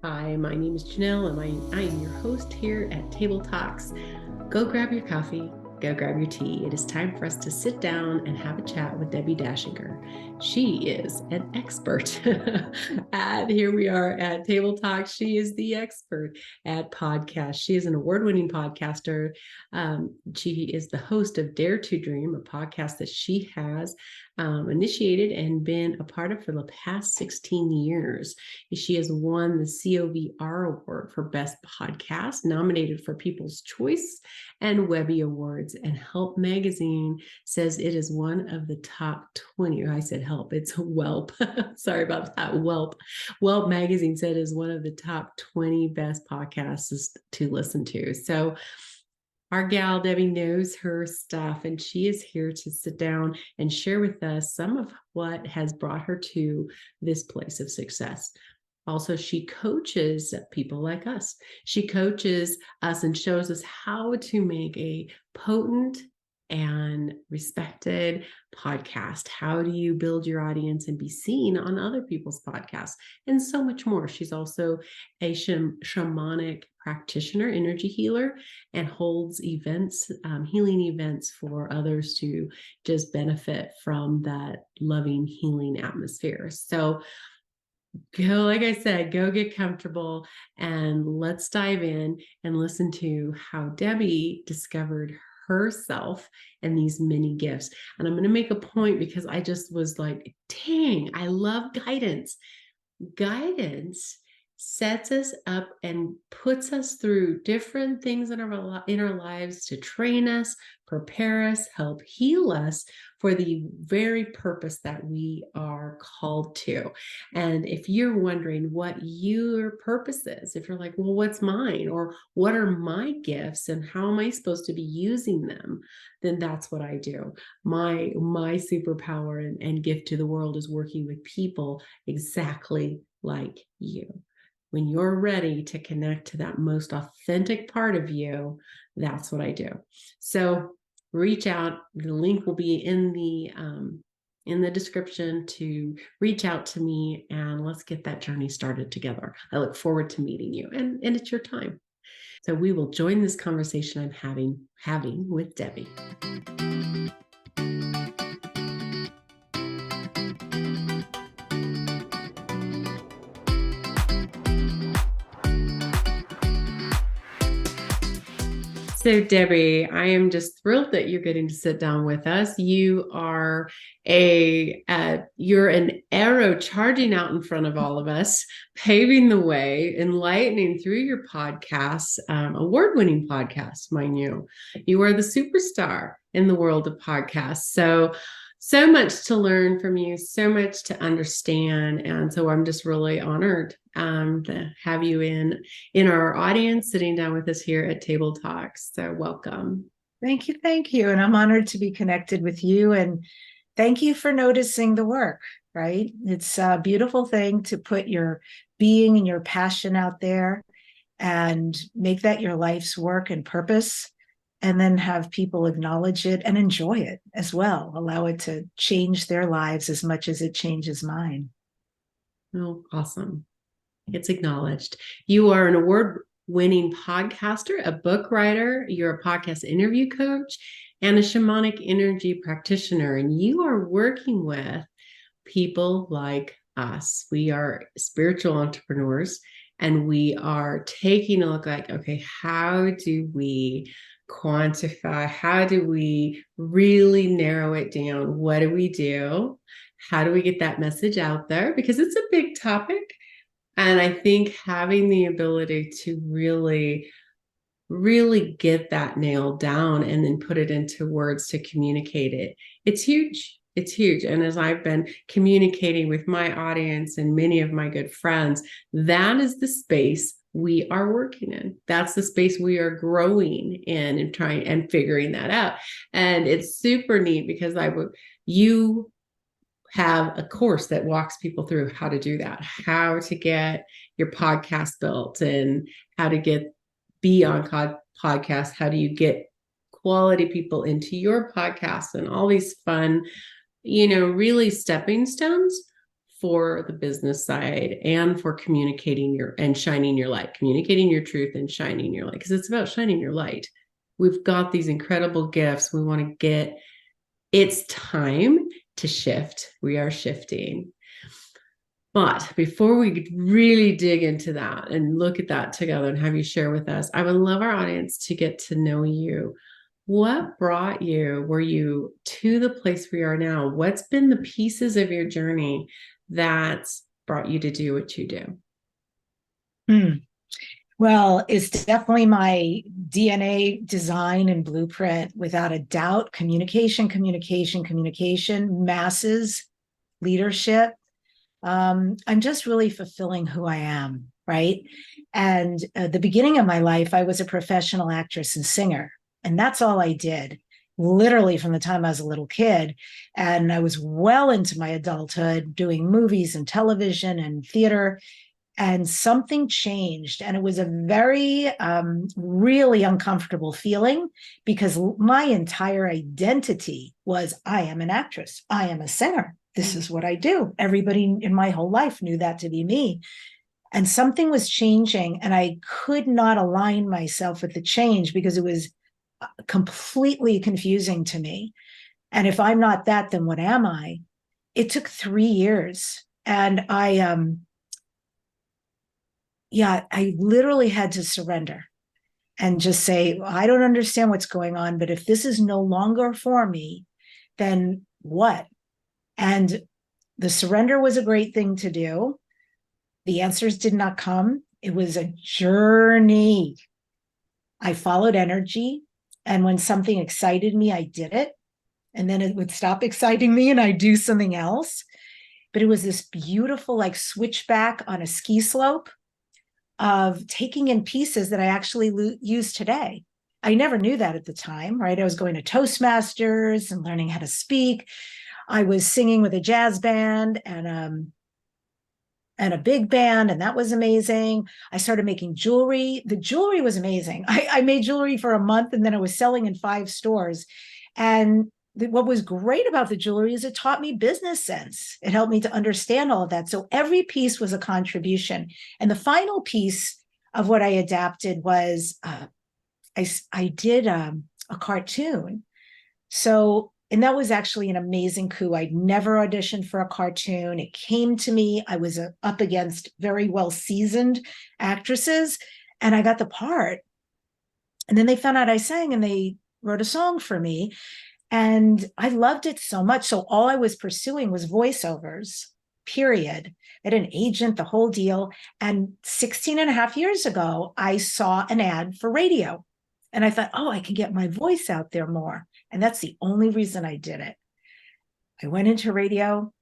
Hi, my name is Janell, and I am your host here at Table Talks. Go grab your coffee, go grab your tea. It is time for us to sit down and have a chat with Debbi Dachinger. She is an expert. And here we are at Table Talks. She is the expert at podcasts. She is an award-winning podcaster. She is the host of Dare to Dream, a podcast that she has initiated and been a part of for the past 16 years. She has won the COVR Award for Best Podcast, nominated for People's Choice and Webby Awards. And Help Magazine says it is one of the top 20. I said Help, it's Whelp. Sorry about that. Whelp. Whelp Magazine said it is one of the top 20 best podcasts to listen to. So our gal, Debbie, knows her stuff, and she is here to sit down and share with us some of what has brought her to this place of success. Also, she coaches people like us. She coaches us and shows us how to make a potent and respected podcast. How do you build your audience and be seen on other people's podcasts? And so much more. She's also a shamanic practitioner, energy healer, and holds events, healing events for others to just benefit from that loving, healing atmosphere. So go, like I said, go get comfortable and let's dive in and listen to how Debbie discovered herself and these many gifts. And I'm going to make a point because I just was like, dang, I love guidance. Guidance sets us up and puts us through different things in our lives to train us, prepare us, help heal us for the very purpose that we are called to. And if you're wondering what your purpose is, if you're like, well, what's mine, or what are my gifts and how am I supposed to be using them, then that's what I do. My superpower and gift to the world is working with people exactly like you. When you're ready to connect to that most authentic part of you, that's what I do. So reach out. The link will be in the description to reach out to me, and let's get that journey started together. I look forward to meeting you, and it's your time. So we will join this conversation I'm having with Debbie. So Debbie, I am just thrilled that you're getting to sit down with us. You are you're an arrow charging out in front of all of us, paving the way, enlightening through your podcast, award-winning podcast, mind you. You are the superstar in the world of podcasts. So much to learn from you, so much to understand. And so I'm just really honored to have you in our audience, sitting down with us here at Table Talks. So welcome. Thank you. Thank you. And I'm honored to be connected with you. And thank you for noticing the work, right? It's a beautiful thing to put your being and your passion out there and make that your life's work and purpose, and then have people acknowledge it and enjoy it as well. Allow it to change their lives as much as it changes mine. Oh, awesome. It's acknowledged. You are an award-winning podcaster, a book writer, you're a podcast interview coach, and a shamanic energy practitioner. And you are working with people like us. We are spiritual entrepreneurs, and we are taking a look like, okay, how do we quantify? How do we really narrow it down? What do we do? How do we get that message out there? Because it's a big topic. And I think having the ability to really get that nailed down and then put it into words to communicate it, it's huge. It's huge. And as I've been communicating with my audience and many of my good friends, that is the space we are working in. That's the space we are growing in and trying and figuring that out. And it's super neat because you have a course that walks people through how to do that, how to get your podcast built and how to be on podcasts. How do you get quality people into your podcast and all these fun, really stepping stones for the business side and for communicating and shining your light, communicating your truth and shining your light, because it's about shining your light. We've got these incredible gifts. We want to get, it's time to shift. We are shifting. But before we really dig into that and look at that together and have you share with us, I would love our audience to get to know you. What brought you, were you to the place we are now? What's been the pieces of your journey that's brought you to do what you do? Well, it's definitely my DNA design and blueprint, without a doubt. Communication, masses, leadership. I'm just really fulfilling who I am, right? And the beginning of my life, I was a professional actress and singer, and that's all I did, literally from the time I was a little kid. And I was well into my adulthood doing movies and television and theater, and something changed. And it was a very, really uncomfortable feeling, because my entire identity was, I am an actress, I am a singer. This is what I do. Everybody in my whole life knew that to be me. And something was changing, and I could not align myself with the change because it was completely confusing to me. And if I'm not that, then what am I? It took 3 years. And I literally had to surrender and just say, I don't understand what's going on, but if this is no longer for me, then what? And the surrender was a great thing to do. The answers did not come. It was a journey. I followed energy. And when something excited me, I did it. And then it would stop exciting me and I'd do something else. But it was this beautiful, like, switchback on a ski slope of taking in pieces that I actually use today. I never knew that at the time, right? I was going to Toastmasters and learning how to speak. I was singing with a jazz band and a big band, and that was amazing. I started making jewelry. The jewelry was amazing. I made jewelry for a month, and then I was selling in 5 stores. And what was great about the jewelry is it taught me business sense. It helped me to understand all of that. So every piece was a contribution. And the final piece of what I adapted was I did a cartoon. So, and that was actually an amazing coup. I'd never auditioned for a cartoon. It came to me. I was up against very well-seasoned actresses, and I got the part. And then they found out I sang, and they wrote a song for me. And I loved it so much. So all I was pursuing was voiceovers, period. I had an agent, the whole deal. And 16 and a half years ago, I saw an ad for radio. And I thought, oh, I can get my voice out there more. And that's the only reason I did it. I went into radio.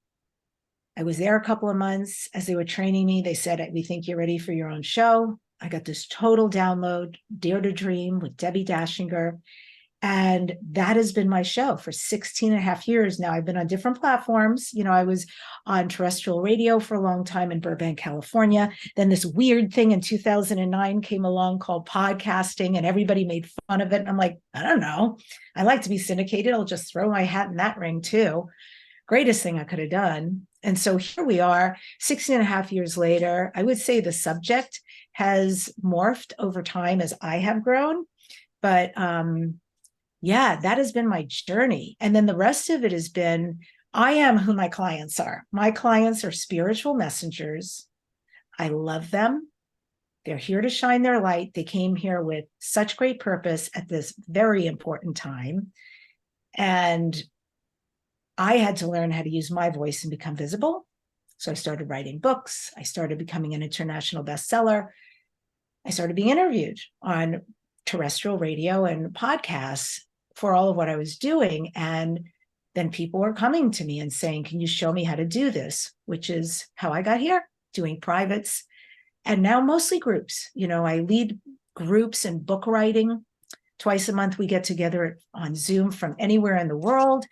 I was there a couple of months. As they were training me, they said, we think you're ready for your own show. I got this total download, Dare to Dream with Debbi Dachinger. And that has been my show for 16 and a half years now. I've been on different platforms. You know, I was on terrestrial radio for a long time in Burbank, California. Then this weird thing in 2009 came along called podcasting, and everybody made fun of it. And I'm like, I don't know. I like to be syndicated. I'll just throw my hat in that ring too. Greatest thing I could have done. And so here we are, 16 and a half years later. I would say the subject has morphed over time as I have grown. But yeah, that has been my journey. And then the rest of it has been, I am who my clients are. My clients are spiritual messengers. I love them. They're here to shine their light. They came here with such great purpose at this very important time. And I had to learn how to use my voice and become visible. So I started writing books. I started becoming an international bestseller. I started being interviewed on terrestrial radio and podcasts for all of what I was doing. And then people were coming to me and saying, can you show me how to do this? Which is how I got here, doing privates and now mostly groups. You know, I lead groups in book writing. Twice a month, we get together on Zoom from anywhere in the world.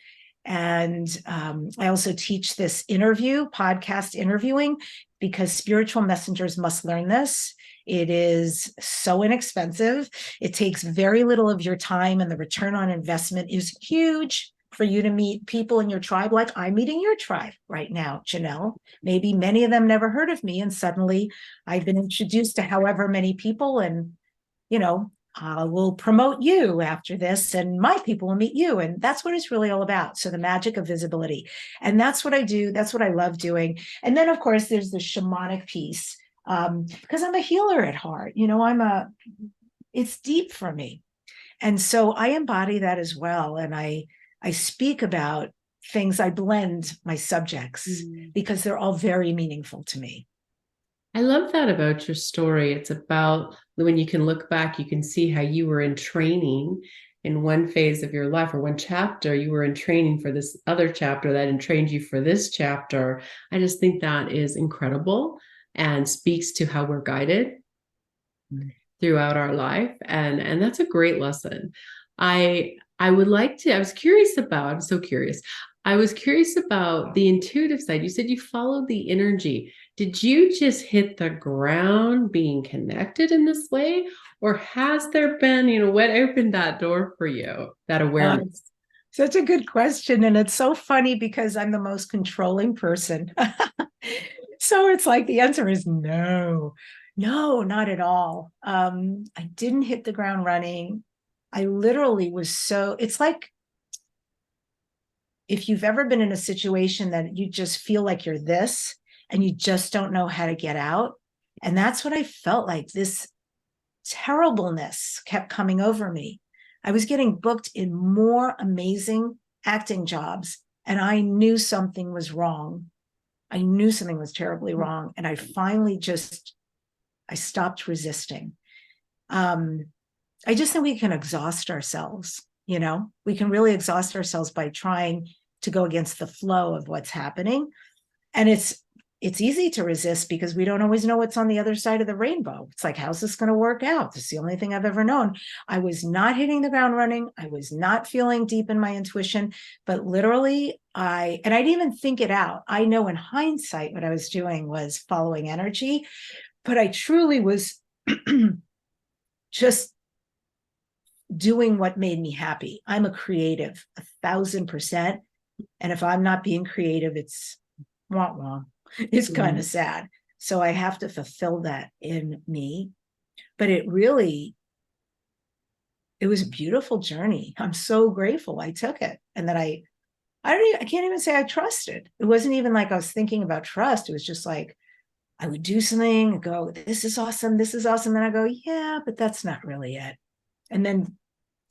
And I also teach this podcast interviewing, because spiritual messengers must learn this. It is so inexpensive. It takes very little of your time, and the return on investment is huge for you to meet people in your tribe, like I'm meeting your tribe right now, Janell. Maybe many of them never heard of me, and suddenly I've been introduced to however many people, and we'll promote you after this, and my people will meet you. And that's what it's really all about. So the magic of visibility. And that's what I do. That's what I love doing. And then, of course, there's the shamanic piece, because I'm a healer at heart. It's deep for me. And so I embody that as well. And I speak about things, I blend my subjects because they're all very meaningful to me. I love that about your story. It's about when you can look back, you can see how you were in training in one phase of your life, or one chapter, you were in training for this other chapter that entrained you for this chapter. I just think that is incredible and speaks to how we're guided throughout our life. And that's a great lesson. I would like to, I was curious about, I'm so curious. I was curious about the intuitive side. You said you followed the energy. Did you just hit the ground being connected in this way? Or has there been, what opened that door for you, that awareness? Such a good question. And it's so funny because I'm the most controlling person. So it's like the answer is no, not at all. I didn't hit the ground running. I literally was it's like if you've ever been in a situation that you just feel like you're this and you just don't know how to get out. And that's what I felt like. This terribleness kept coming over me. I was getting booked in more amazing acting jobs, and I knew something was wrong. I knew something was terribly wrong. And I finally I stopped resisting. I just think we can exhaust ourselves. We can really exhaust ourselves by trying to go against the flow of what's happening. And it's easy to resist because we don't always know what's on the other side of the rainbow. It's like, how's this going to work out? This is the only thing I've ever known. I was not hitting the ground running. I was not feeling deep in my intuition, but literally I didn't even think it out. I know in hindsight, what I was doing was following energy, but I truly was just doing what made me happy. I'm a creative, 1,000%. And if I'm not being creative, it's wah. It's kind of sad. So I have to fulfill that in me. But it was a beautiful journey. I'm so grateful I took it. And that I can't even say I trusted. It wasn't even like I was thinking about trust. It was just like, I would do something and go, this is awesome. This is awesome. Then I go, yeah, but that's not really it. And then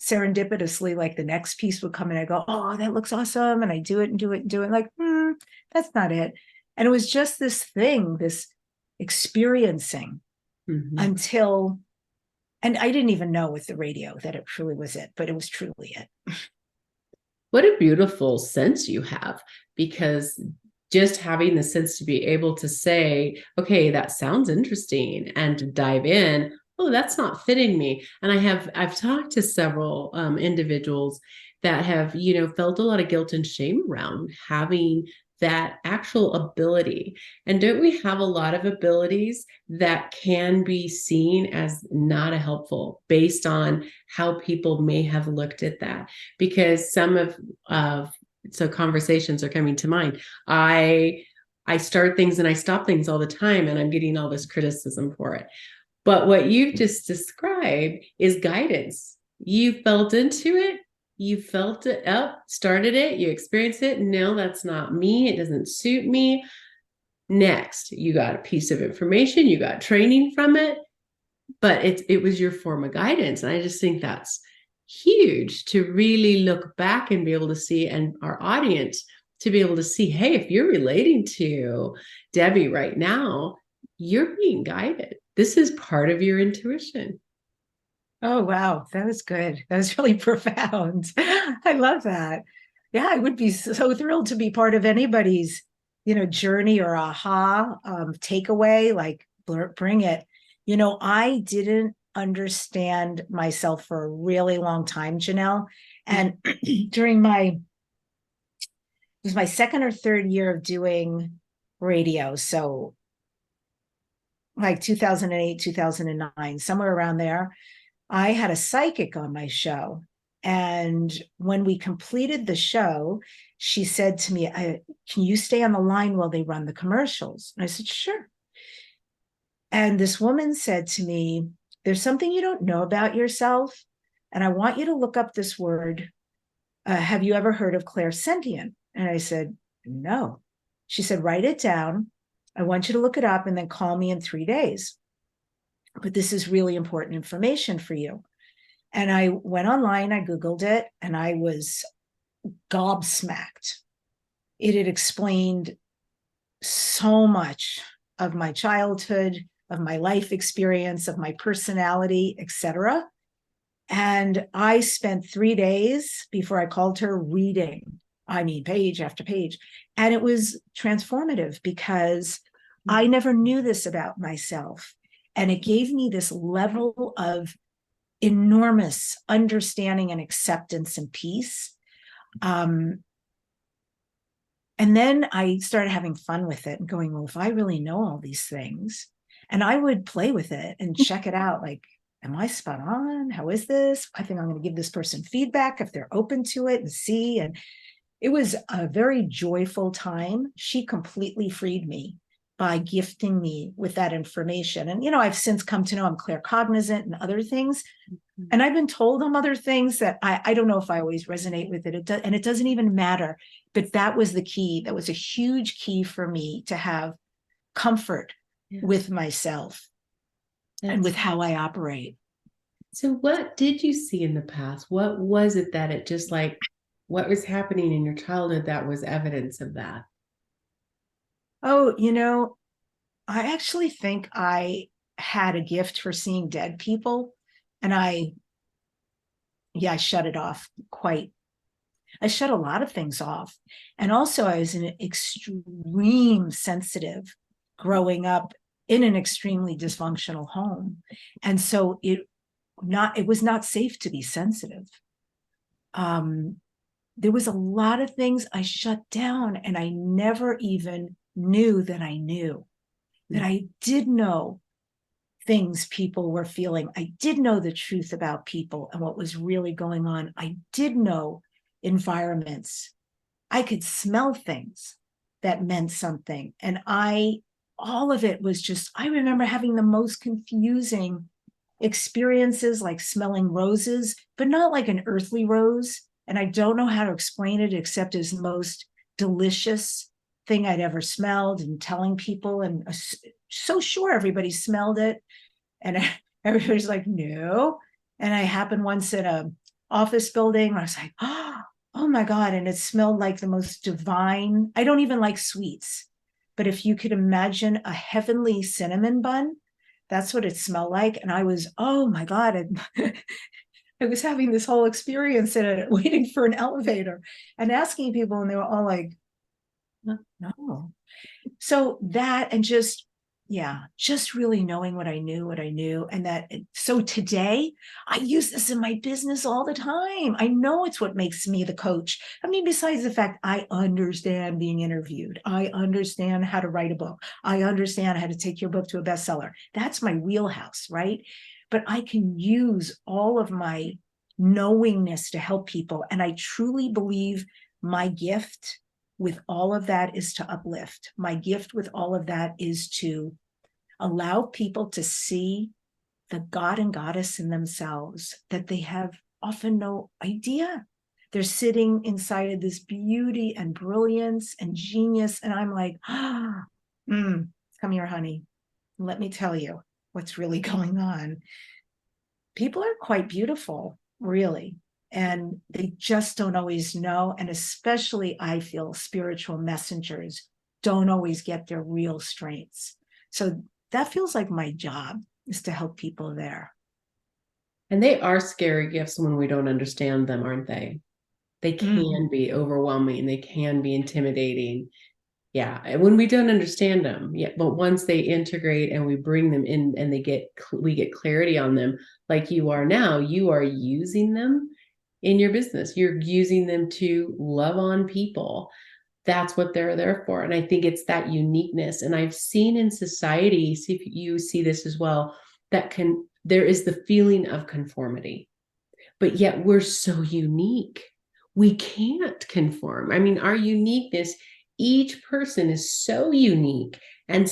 serendipitously, like the next piece would come and I go, oh, that looks awesome. And I do it and do it and do it. Like, that's not it. And it was just this thing, this experiencing until, and I didn't even know with the radio that it truly was it, but it was truly it. What a beautiful sense you have, because just having the sense to be able to say, okay, that sounds interesting, and to dive in, oh, that's not fitting me. And I've talked to several individuals that have, felt a lot of guilt and shame around having that actual ability. And don't we have a lot of abilities that can be seen as not a helpful based on how people may have looked at that? Because some so conversations are coming to mind. I start things and I stop things all the time, and I'm getting all this criticism for it. But what you've just described is guidance. You felt into it. You felt it up, started it, you experienced it. No, that's not me. It doesn't suit me. Next, you got a piece of information, you got training from it, but it was your form of guidance. And I just think that's huge to really look back and be able to see, and our audience to be able to see, hey, if you're relating to Debbi right now, you're being guided. This is part of your intuition. Oh, wow. That was good. That was really profound. I love that. Yeah, I would be so thrilled to be part of anybody's, journey or aha takeaway, like bring it. I didn't understand myself for a really long time, Janell. And it was my second or third year of doing radio. So like 2008, 2009, somewhere around there. I had a psychic on my show, And when we completed the show, she said to me, can you stay on the line while they run the commercials? And I said, sure. And this woman said to me, there's something you don't know about yourself, and I want you to look up this word. Have you ever heard of clairsentient? And I said, no. She said, write it down. I want you to look it up and then call me in 3 days. But this is really important information for you. And I went online, I Googled it, and I was gobsmacked. It had explained so much of my childhood, of my life experience, of my personality, etc. And I spent 3 days before I called her reading, page after page. And it was transformative because I never knew this about myself. And it gave me this level of enormous understanding and acceptance and peace. And then I started having fun with it and going, well, if I really know all these things, and I would play with it and check it out, like, am I spot on? How is this? I think I'm going to give this person feedback if they're open to it and see. And it was a very joyful time. She completely freed me by gifting me with that information. And, I've since come to know I'm claircognizant and other things. And I've been told on other things that I don't know if I always resonate with it. And it doesn't even matter. But that was the key. That was a huge key for me to have comfort with myself and with how I operate. So what did you see in the past? What was it that it just like, what was happening in your childhood that was evidence of that? Oh, I actually think I had a gift for seeing dead people. And I shut it off I shut a lot of things off. And also I was an extreme sensitive growing up in an extremely dysfunctional home. And so it was not safe to be sensitive. There was a lot of things I shut down, and I never even knew that I knew, that I did know things people were feeling. I did know the truth about people and what was really going on. I did know environments. I could smell things that meant something. And all of it was just, I remember having the most confusing experiences, like smelling roses, but not like an earthly rose. And I don't know how to explain it except as the most delicious thing I'd ever smelled, and telling people, and so sure everybody smelled it. And everybody's like, no. And I happened once in a office building where I was like, oh my God. And it smelled like the most divine. I don't even like sweets, but if you could imagine a heavenly cinnamon bun, that's what it smelled like. And I was, oh my God. I was having this whole experience and waiting for an elevator and asking people, and they were all like, no. So that, and just really knowing what I knew. And that, so today I use this in my business all the time. I know it's what makes me the coach. Besides the fact I understand being interviewed, I understand how to write a book, I understand how to take your book to a bestseller. That's my wheelhouse, right? But I can use all of my knowingness to help people. And I truly believe my gift with all of that is to uplift. My gift with all of that is to allow people to see the God and goddess in themselves that they have often no idea. They're sitting inside of this beauty and brilliance and genius. And I'm like, come here, honey. Let me tell you what's really going on. People are quite beautiful, really. And they just don't always know. And especially, I feel, spiritual messengers don't always get their real strengths. So that feels like my job, is to help people there. And they are scary gifts when we don't understand them, aren't they? They can be overwhelming. They can be intimidating. Yeah, when we don't understand them. Yeah, but once they integrate and we bring them in and we get clarity on them, like you are now, you are using them in your business. You're using them to love on people. That's what they're there for. And I think it's that uniqueness. And I've seen in society, see if you see this as well, there is the feeling of conformity. but yet we're so unique. We can't conform. I mean, our uniqueness, each person is so unique and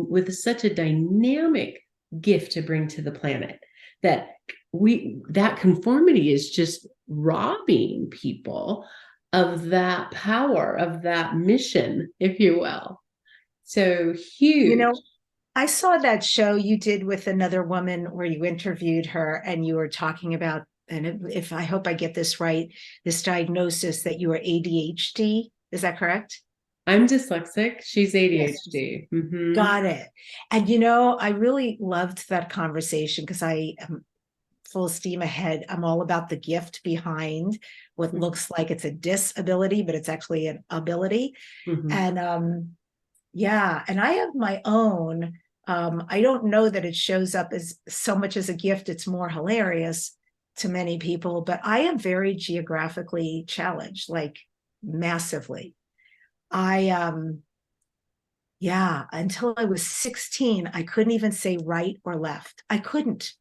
with such a dynamic gift to bring to the planet that that conformity is just robbing people of that power, of that mission, if you will. So You huge. know, I saw that show you did with another woman where you interviewed her and you were talking about, and if I hope I get this right, this diagnosis that you were ADHD. Is that correct? I'm dyslexic. She's Yes. ADHD. Mm-hmm. Got it. And I really loved that conversation because I am full steam ahead. I'm all about the gift behind what looks like it's a disability, but it's actually an ability. Mm-hmm. And yeah, and I have my own. I don't know that it shows up as so much as a gift. It's more hilarious to many people, but I am very geographically challenged, like massively. I Yeah, until I was 16, I couldn't even say right or left. I couldn't.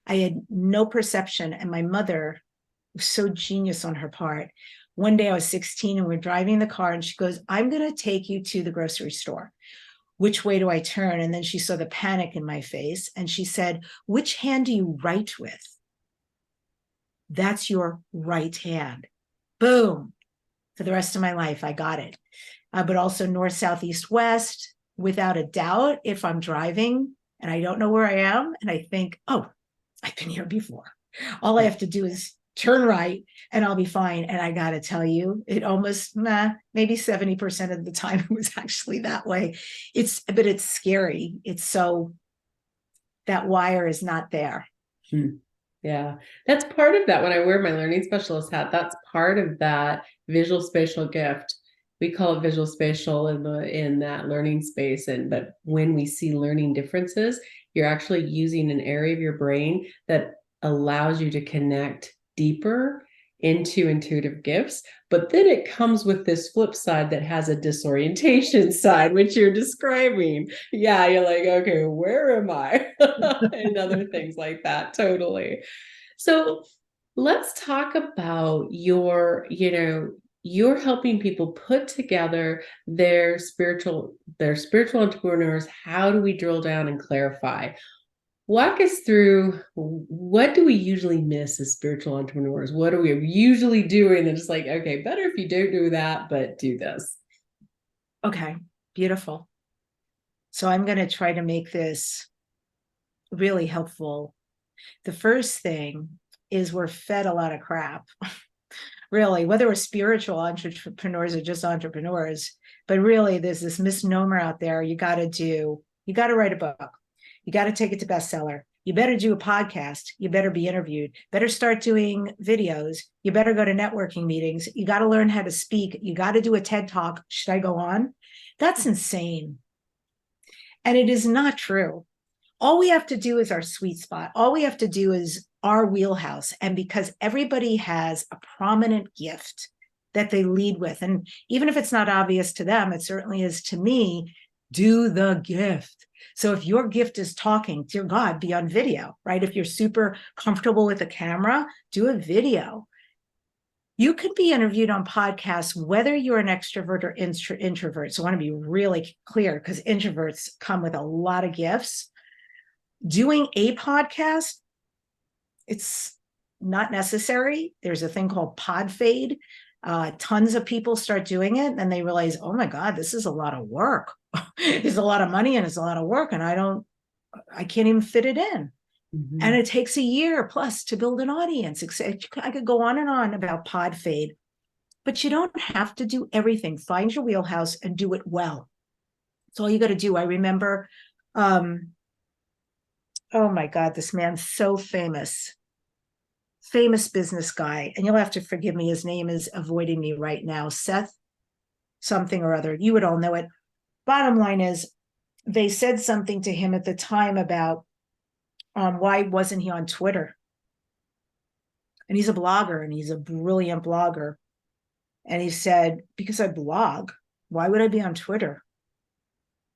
I had no perception, and my mother was so genius on her part. One day I was 16 and we're driving the car, and she goes, "I'm going to take you to the grocery store. Which way do I turn?" And then she saw the panic in my face and she said, "Which hand do you write with?" "That's your right hand." Boom. For the rest of my life, I got it. But also north, south, east, west, without a doubt, if I'm driving and I don't know where I am and I think, "Oh, I've been here before," all I have to do is turn right and I'll be fine. And I got to tell you, it almost, maybe 70% of the time it was actually that way. But it's scary. It's so, that wire is not there. Yeah, that's part of that. When I wear my learning specialist hat, that's part of that visual spatial gift. We call it visual spatial in that learning space. But when we see learning differences, you're actually using an area of your brain that allows you to connect deeper into intuitive gifts. But then it comes with this flip side that has a disorientation side, which you're describing. Yeah, you're like, okay, where am I? And other things like that. Totally. So let's talk about you're helping people put together their spiritual entrepreneurs. How do we drill down and clarify? Walk us through, what do we usually miss as spiritual entrepreneurs? What are we usually doing? And it's like, okay, better if you don't do that, but do this. Okay, beautiful. So I'm going to try to make this really helpful. The first thing is we're fed a lot of crap, really, whether we're spiritual entrepreneurs or just entrepreneurs. But really, there's this misnomer out there. You got to write a book. You got to take it to bestseller. You better do a podcast. You better be interviewed. Better start doing videos. You better go to networking meetings. You got to learn how to speak. You got to do a TED Talk. Should I go on? That's insane. And it is not true. All we have to do is our sweet spot. All we have to do is our wheelhouse. And because everybody has a prominent gift that they lead with, and even if it's not obvious to them, it certainly is to me, do the gift. So if your gift is talking, dear God, be on video, right? If you're super comfortable with a camera, do a video. You could be interviewed on podcasts, whether you're an extrovert or introvert. So I want to be really clear because introverts come with a lot of gifts. Doing a podcast, it's not necessary. There's a thing called pod fade. Tons of people start doing it and they realize, oh my God, this is a lot of work. There's a lot of money and it's a lot of work and I can't even fit it in. Mm-hmm. And it takes a year plus to build an audience. I could go on and on about pod fade, but you don't have to do everything. Find your wheelhouse and do it well. That's all you got to do. I remember, oh my God, this man's so famous business guy. And you'll have to forgive me. His name is avoiding me right now. Seth something or other. You would all know it. Bottom line is they said something to him at the time about why wasn't he on Twitter? And he's a blogger and he's a brilliant blogger. And he said, because I blog, why would I be on Twitter?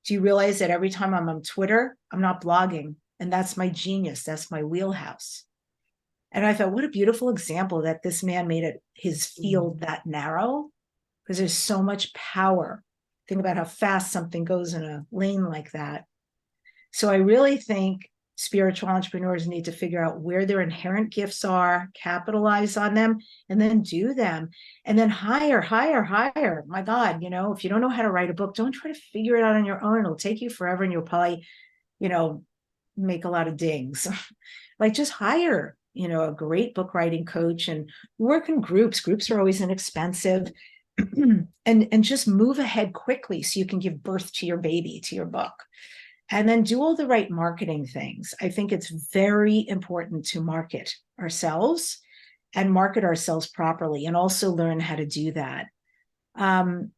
Do you realize that every time I'm on Twitter, I'm not blogging? And that's my genius. That's my wheelhouse. And I thought, what a beautiful example that this man made it his field that narrow, because there's so much power. Think about how fast something goes in a lane like that. So I really think spiritual entrepreneurs need to figure out where their inherent gifts are, capitalize on them, and then do them. And then hire. My God, if you don't know how to write a book, don't try to figure it out on your own. It'll take you forever and you'll probably, make a lot of dings. Like just hire, a great book writing coach and work in groups. Groups are always inexpensive. and just move ahead quickly so you can give birth to your baby, to your book. And then do all the right marketing things. I think it's very important to market ourselves and market ourselves properly, and also learn how to do that. And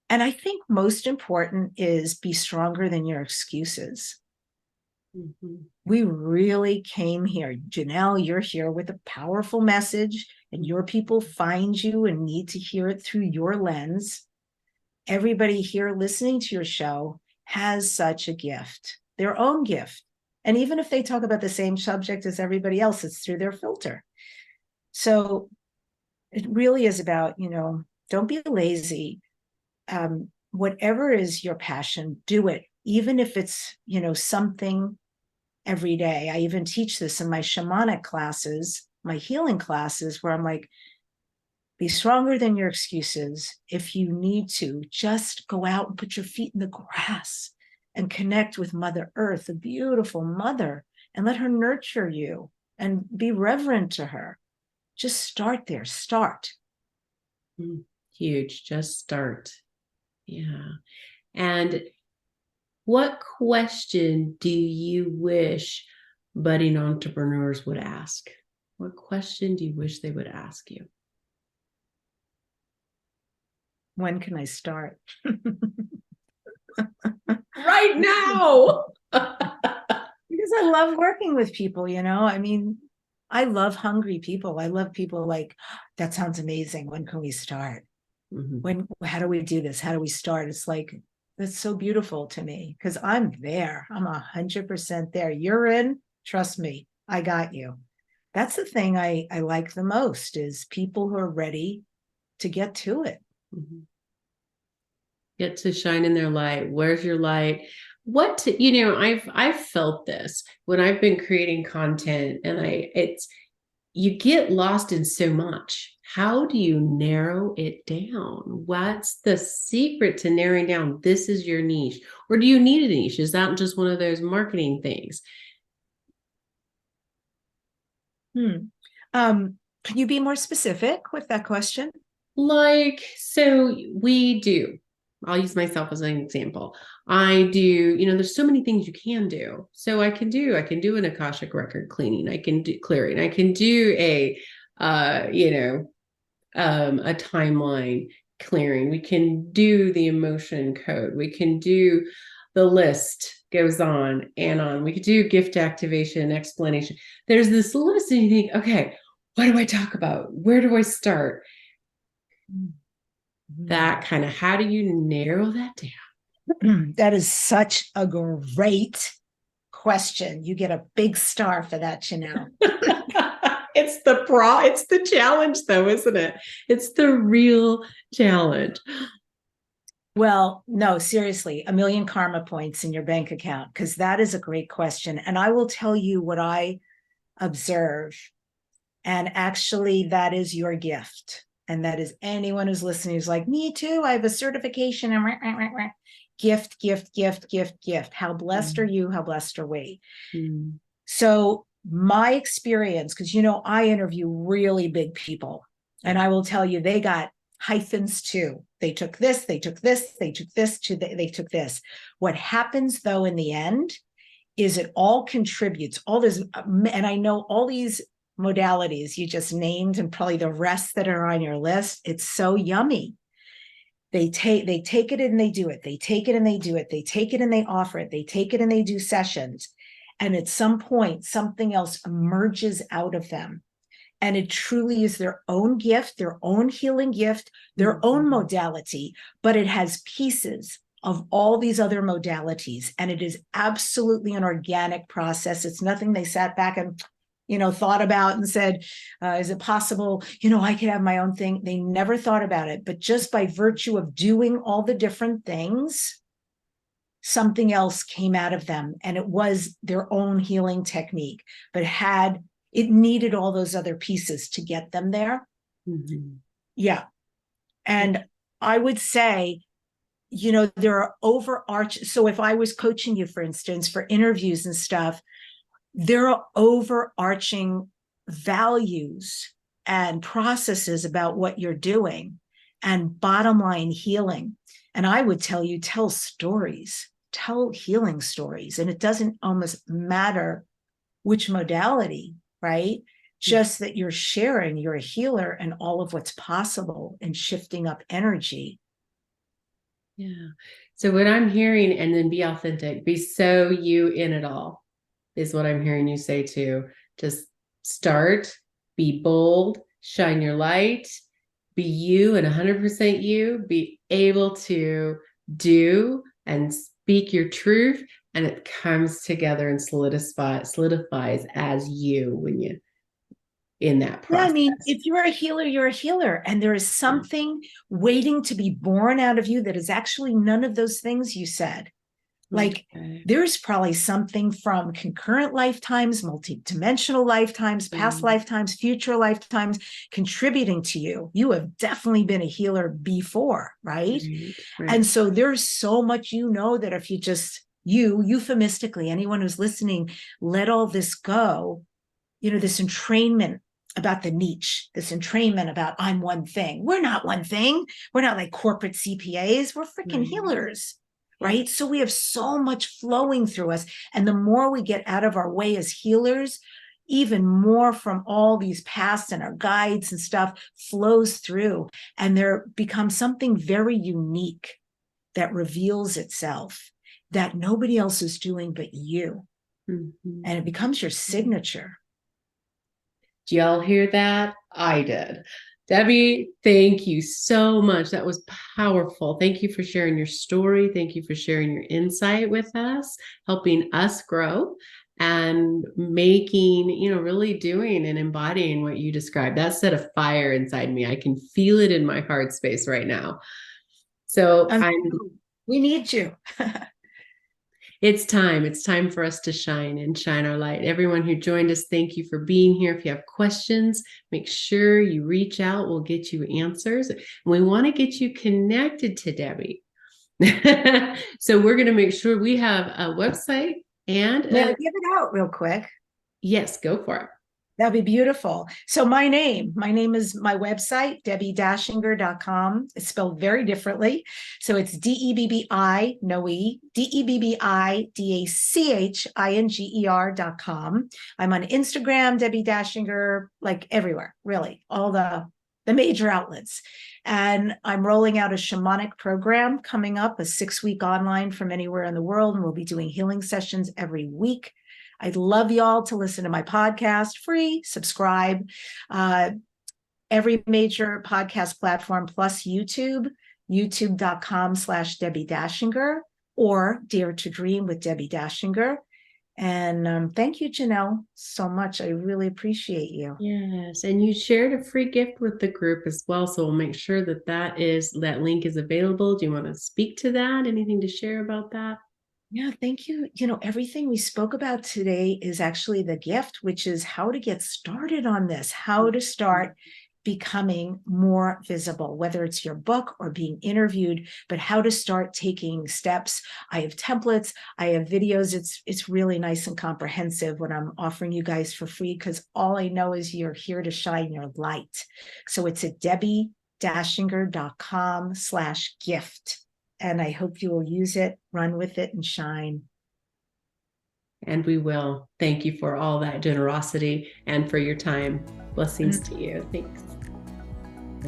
I think most important is be stronger than your excuses. Mm-hmm. We really came here. Janell, you're here with a powerful message, and your people find you and need to hear it through your lens. Everybody here listening to your show has such a gift, their own gift. And even if they talk about the same subject as everybody else, it's through their filter. So it really is about, don't be lazy. Whatever is your passion, do it. Even if it's, something every day. I even teach this in my shamanic classes, my healing classes, where I'm like, be stronger than your excuses. If you need to, just go out and put your feet in the grass and connect with Mother Earth, a beautiful mother, and let her nurture you and be reverent to her. Just start there. Start. Huge. Just start. Yeah. And what question do you wish budding entrepreneurs would ask? What question do you wish they would ask you? When can I start? Right now. Because I love working with people, I love hungry people. I love people like, that sounds amazing. When can we start? Mm-hmm. How do we do this? How do we start? It's like, that's so beautiful to me because I'm there. I'm 100% there. You're in, trust me, I got you. That's the thing I like the most, is people who are ready to get to it. Mm-hmm. Get to shine in their light. Where's your light? I've felt this when I've been creating content, and you get lost in so much. How do you narrow it down? What's the secret to narrowing down? This is your niche. Or do you need a niche? Is that just one of those marketing things? Can you be more specific with that question? So we do. I'll use myself as an example. I do, there's so many things you can do. So I can do an Akashic record cleaning. I can do clearing. I can do a timeline clearing. We can do the emotion code. We can do the list goes on and on. We could do gift activation, explanation. There's this list and you think, okay, what do I talk about? Where do I start? That kind of, how do you narrow that down? That is such a great question. You get a big star for that, Janell. It's the challenge though, isn't it? It's the real challenge. Well, no, seriously, 1 million karma points in your bank account, because that is a great question. And I will tell you what I observe. And actually, that is your gift. And that is anyone who's listening who's like, me too, I have a certification and gift. How blessed are you? How blessed are we? So my experience, because, I interview really big people, and I will tell you, they got hyphens too. They took this, they took this, they took this, they took this. What happens though in the end is it all contributes, all this, and I know all these modalities you just named and probably the rest that are on your list. It's so yummy. They take it and they do it. They take it and they do it. They take it and they offer it. They take it and they do sessions. And at some point, something else emerges out of them. And it truly is their own gift, their own healing gift, their own modality, but it has pieces of all these other modalities. And it is absolutely an organic process. It's nothing they sat back and thought about and said, is it possible, I could have my own thing? They never thought about it. But just by virtue of doing all the different things, something else came out of them, and it was their own healing technique, but it needed all those other pieces to get them there. Mm-hmm. Yeah. And I would say, there are overarching. So if I was coaching you, for instance, for interviews and stuff, there are overarching values and processes about what you're doing, and bottom line healing. And I would tell you, tell stories, tell healing stories. And it doesn't almost matter which modality, right? Just that you're sharing, you're a healer, and all of what's possible and shifting up energy. Yeah. So what I'm hearing, and then be authentic, be so you in it all, is what I'm hearing you say too. Just start, be bold, shine your light, be you and 100% you, be able to do and speak your truth, and it comes together and solidifies as you when you in that process. Yeah, I mean, if you're a healer, you're a healer. And there is something waiting to be born out of you that is actually none of those things you said. Like, there's probably something from concurrent lifetimes, multidimensional lifetimes, past lifetimes, future lifetimes contributing to you. You have definitely been a healer before, right? And so there's so much that if you just, euphemistically, anyone who's listening, let all this go, this entrainment about the niche, this entrainment about I'm one thing. We're not one thing. We're not like corporate CPAs. We're freaking healers. Right? So we have so much flowing through us. And the more we get out of our way as healers, even more from all these past and our guides and stuff flows through. And there becomes something very unique that reveals itself that nobody else is doing but you. Mm-hmm. And it becomes your signature. Do y'all hear that? I did. Debbi, thank you so much. That was powerful. Thank you for sharing your story. Thank you for sharing your insight with us, helping us grow and making, really doing and embodying what you described. That set a fire inside me. I can feel it in my heart space right now. So we need you. It's time for us to shine and shine our light. Everyone who joined us, thank you for being here. If you have questions, make sure you reach out. We'll get you answers. We want to get you connected to Debbi. So we're going to make sure we have a website and give it out real quick. Yes, go for it. That'd be beautiful. So my name is my website, DebbiDachinger.com. It's spelled very differently. So it's DEBBI, no E, DEBBIDACHINGER.com. I'm on Instagram, Debbi Dachinger, like everywhere, really, all the major outlets. And I'm rolling out a shamanic program coming up, a 6-week online from anywhere in the world. And we'll be doing healing sessions every week. I'd love y'all to listen to my podcast, free, subscribe. Every major podcast platform plus YouTube, youtube.com/Debbi Dachinger, or Dare to Dream with Debbi Dachinger. And thank you, Janell, so much. I really appreciate you. Yes, and you shared a free gift with the group as well, so we'll make sure that link is available. Do you want to speak to that? Anything to share about that? Yeah, thank you. Everything we spoke about today is actually the gift, which is how to get started on this, how to start becoming more visible, whether it's your book or being interviewed, but how to start taking steps. I have templates, I have videos. It's really nice and comprehensive what I'm offering you guys for free, because all I know is you're here to shine your light. So it's at DebbiDachinger.com/gift. And I hope you will use it, run with it, and shine. And we will. Thank you for all that generosity and for your time. Blessings to you. Thanks.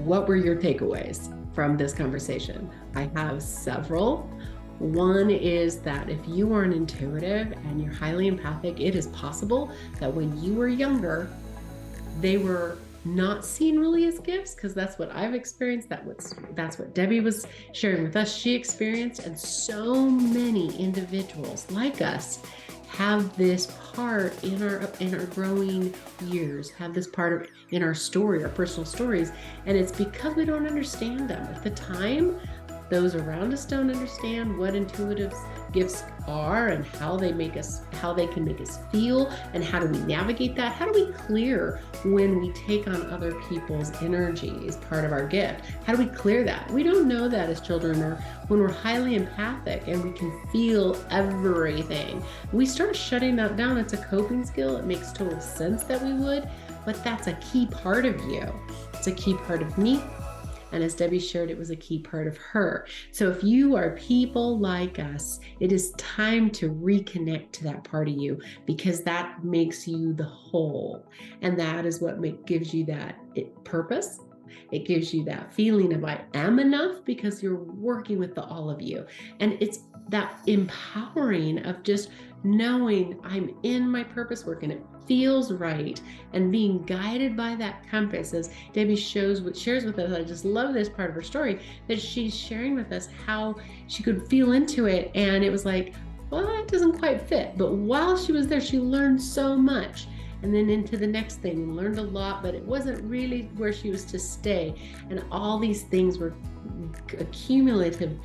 What were your takeaways from this conversation? I have several. One is that if you are an intuitive and you're highly empathic, it is possible that when you were younger, they were not seen really as gifts, because that's what I've experienced. That's what Debbi was sharing with us. She experienced, and so many individuals like us have this part in our growing years, have this part in our story, our personal stories. And it's because we don't understand them. At the time, those around us don't understand what intuitive gifts are and how they can make us feel, and how do we navigate that? How do we clear when we take on other people's energy as part of our gift? How do we clear that? We don't know that as children, or when we're highly empathic and we can feel everything. We start shutting that down. It's a coping skill. It makes total sense that we would, but that's a key part of you. It's a key part of me. And as Debbi shared, it was a key part of her. So if you are people like us, it is time to reconnect to that part of you, because that makes you the whole. And that is what gives you that purpose. It gives you that feeling of I am enough, because you're working with the all of you. And it's that empowering of just knowing I'm in my purpose work and it feels right, and being guided by that compass. As Debbi shares with us, I just love this part of her story, that she's sharing with us how she could feel into it, and it was like, well, that doesn't quite fit. But while she was there, she learned so much. And then into the next thing, and learned a lot, but it wasn't really where she was to stay. And all these things were accumulating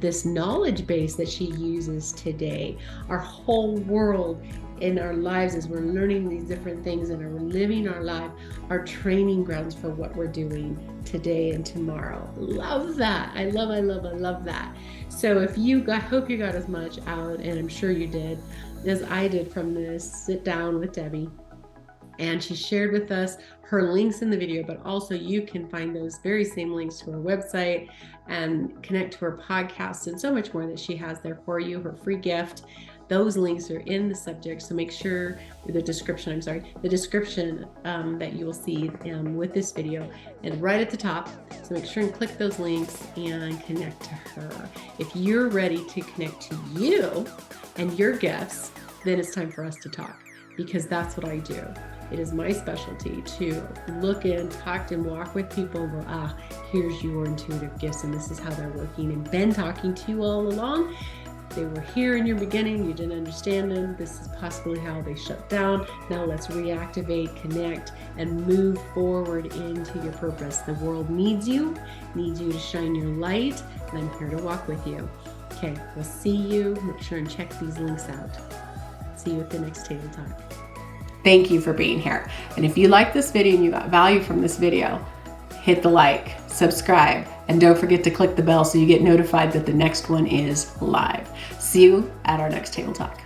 this knowledge base that she uses today. Our whole world in our lives, as we're learning these different things and are living our life, are training grounds for what we're doing today and tomorrow. Love that. I love that. So I hope you got as much out, and I'm sure you did, as I did from this sit down with Debbi. And she shared with us her links in the video, but also you can find those very same links to her website and connect to her podcast and so much more that she has there for you, her free gift. Those links are in the subject, so make sure the description that you will see with this video, and right at the top. So make sure and click those links and connect to her. If you're ready to connect to you and your gifts, then it's time for us to talk, because that's what I do. It is my specialty to look and talk and walk with people and go, here's your intuitive gifts, and this is how they're working, and been talking to you all along. They were here in your beginning, you didn't understand them. This is possibly how they shut down. Now let's reactivate, connect, and move forward into your purpose. The world needs you to shine your light, and I'm here to walk with you. Okay, we'll see you. Make sure and check these links out. See you at the next Table Talk. Thank you for being here. And if you like this video and you got value from this video, hit the like, subscribe, and don't forget to click the bell so you get notified that the next one is live. See you at our next Table Talk.